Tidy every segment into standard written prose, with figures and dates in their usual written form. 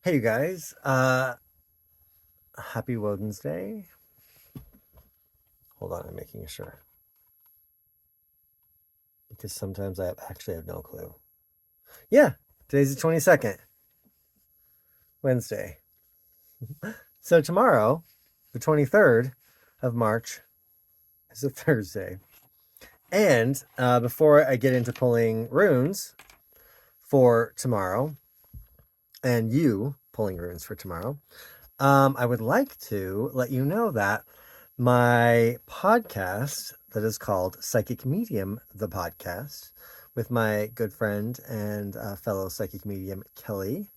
Hey you guys, happy Wednesday. Hold on, I'm making sure because sometimes actually have no clue. Yeah, today's the 22nd, Wednesday. So tomorrow, the 23rd of March, is a Thursday. And before I get into pulling runes for tomorrow, and you pulling runes for tomorrow, I would like to let you know that my podcast that is called Psychic Medium, the podcast, with my good friend and fellow psychic medium, Kelly.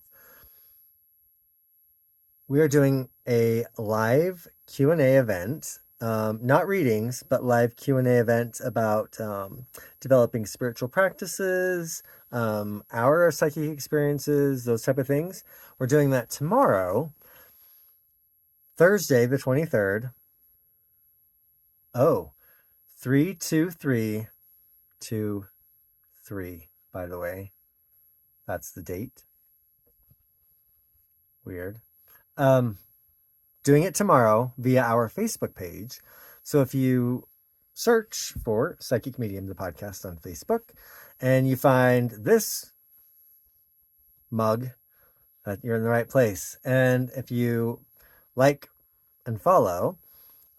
We are doing a live Q&A event, not readings, but live Q&A event about developing spiritual practices, our psychic experiences, those type of things. We're doing that tomorrow, Thursday, the 23rd. Oh, 32323, by the way. That's the date. Weird. Um, Doing it tomorrow via our Facebook page. So if you search for Psychic Medium, the podcast on Facebook, and you find this mug, you're in the right place. And if you like and follow,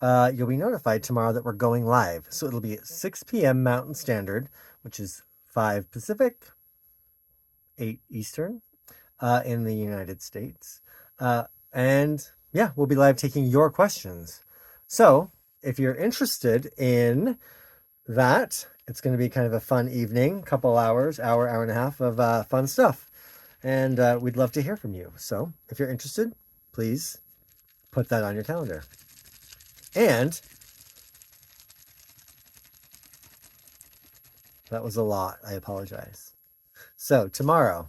you'll be notified tomorrow that we're going live. So it'll be at 6 p.m. Mountain Standard, which is 5 Pacific, 8 Eastern, in the United States. And yeah, we'll be live taking your questions. So if you're interested in that, it's going to be kind of a fun evening, couple hours, hour and a half of fun stuff. And we'd love to hear from you. So if you're interested, please put that on your calendar. And that was a lot. I apologize. So tomorrow,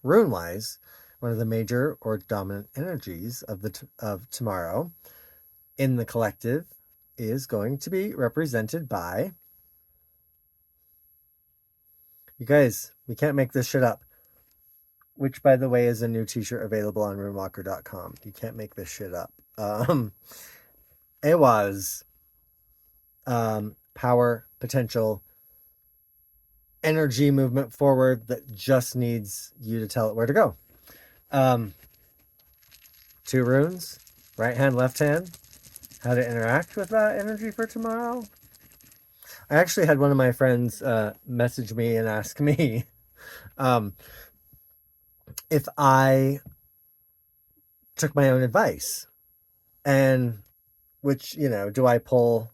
rune-wise, one of the major or dominant energies of tomorrow in the collective is going to be represented by, you guys, we can't make this shit up, which by the way is a new t-shirt available on runewalker.com. You can't make this shit up. It was power, potential, energy, movement forward that just needs you to tell it where to go. Two runes, right hand, left hand, how to interact with that energy for tomorrow. I actually had one of my friends message me and ask me um, if I took my own advice, and which, do I pull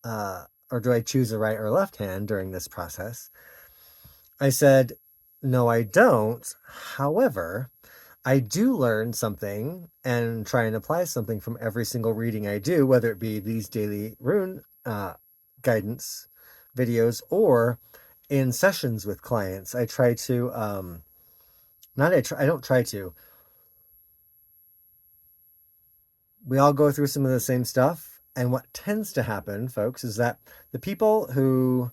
or do I choose a right or left hand during this process? I said, no, I don't. However, I do learn something and try and apply something from every single reading I do, whether it be these daily rune guidance videos or in sessions with clients. I try to, I don't try to. We all go through some of the same stuff. And what tends to happen, folks, is that the people who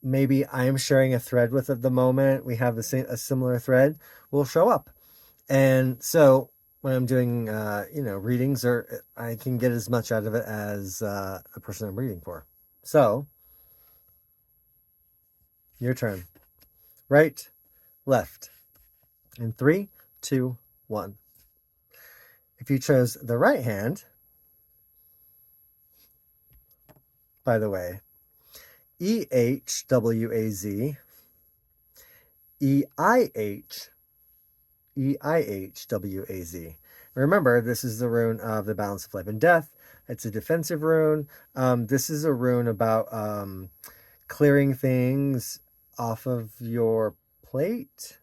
maybe I am sharing a thread with at the moment, we have a similar thread, will show up. And so when I'm doing, readings, or I can get as much out of it as the person I'm reading for. So your turn. Right, left. In 3, 2, 1. If you chose the right hand, by the way, EHWAZ, EIHWAZ. Remember, this is the rune of the balance of life and death. It's a defensive rune. This is a rune about clearing things off of your plate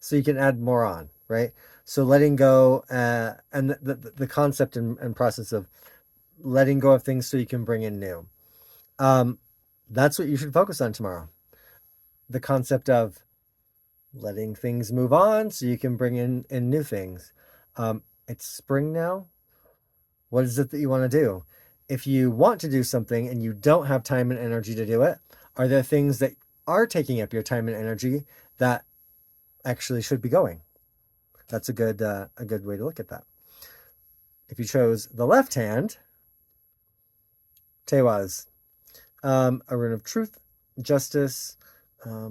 so you can add more on, right? So letting go, and the concept and process of letting go of things so you can bring in new. That's what you should focus on tomorrow. The concept of letting things move on so you can bring in new things. It's spring now. What is it that you want to do? If you want to do something and you don't have time and energy to do it, are there things that are taking up your time and energy that actually should be going? That's a good way to look at that. If you chose the left hand, Tewaz, a rune of truth, justice, I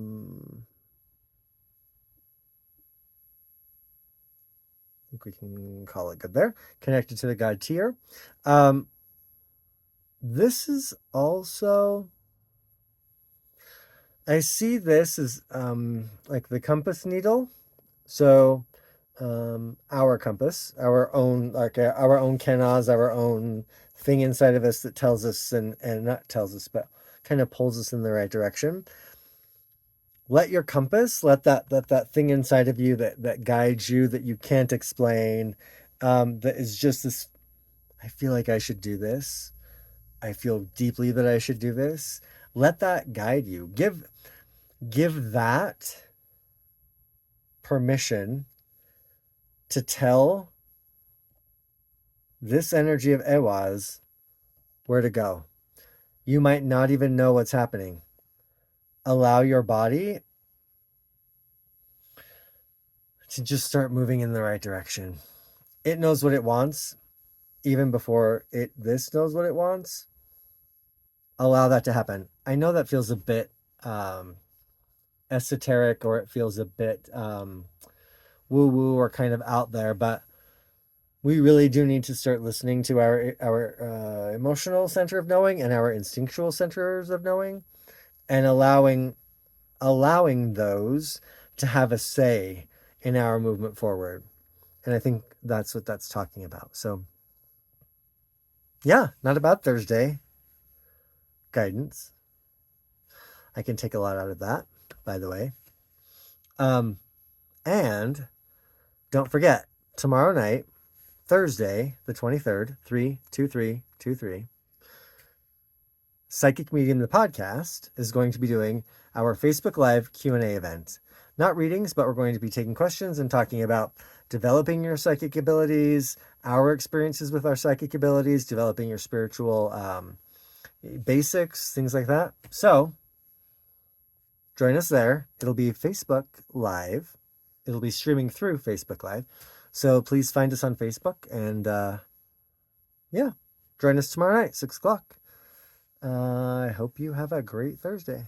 think we can call it good there. Connected to the god Tyr. This is also, I see this as like the compass needle. So our compass, our own, like our own kenaz, our own thing inside of us that tells us and not tells us, but kind of pulls us in the right direction. Let your compass, let that thing inside of you that guides you, that you can't explain, that is just this, I feel like I should do this. I feel deeply that I should do this. Let that guide you. Give that permission to tell this energy of Ewaz where to go. You might not even know what's happening. Allow your body to just start moving in the right direction. It knows what it wants, even before this knows what it wants. Allow that to happen. I know that feels a bit esoteric, or it feels a bit woo-woo or kind of out there, but we really do need to start listening to our emotional center of knowing and our instinctual centers of knowing, and allowing those to have a say in our movement forward. And I think that's what that's talking about. So yeah, not a bad Thursday guidance. I can take a lot out of that, by the way. And don't forget, tomorrow night, Thursday, the 23rd, 3-2-3-2-3, Psychic Medium, the podcast, is going to be doing our Facebook Live Q&A event. Not readings, but we're going to be taking questions and talking about developing your psychic abilities, our experiences with our psychic abilities, developing your spiritual basics, things like that. So join us there. It'll be Facebook Live. It'll be streaming through Facebook Live. So please find us on Facebook and yeah, join us tomorrow night, 6 o'clock. I hope you have a great Thursday.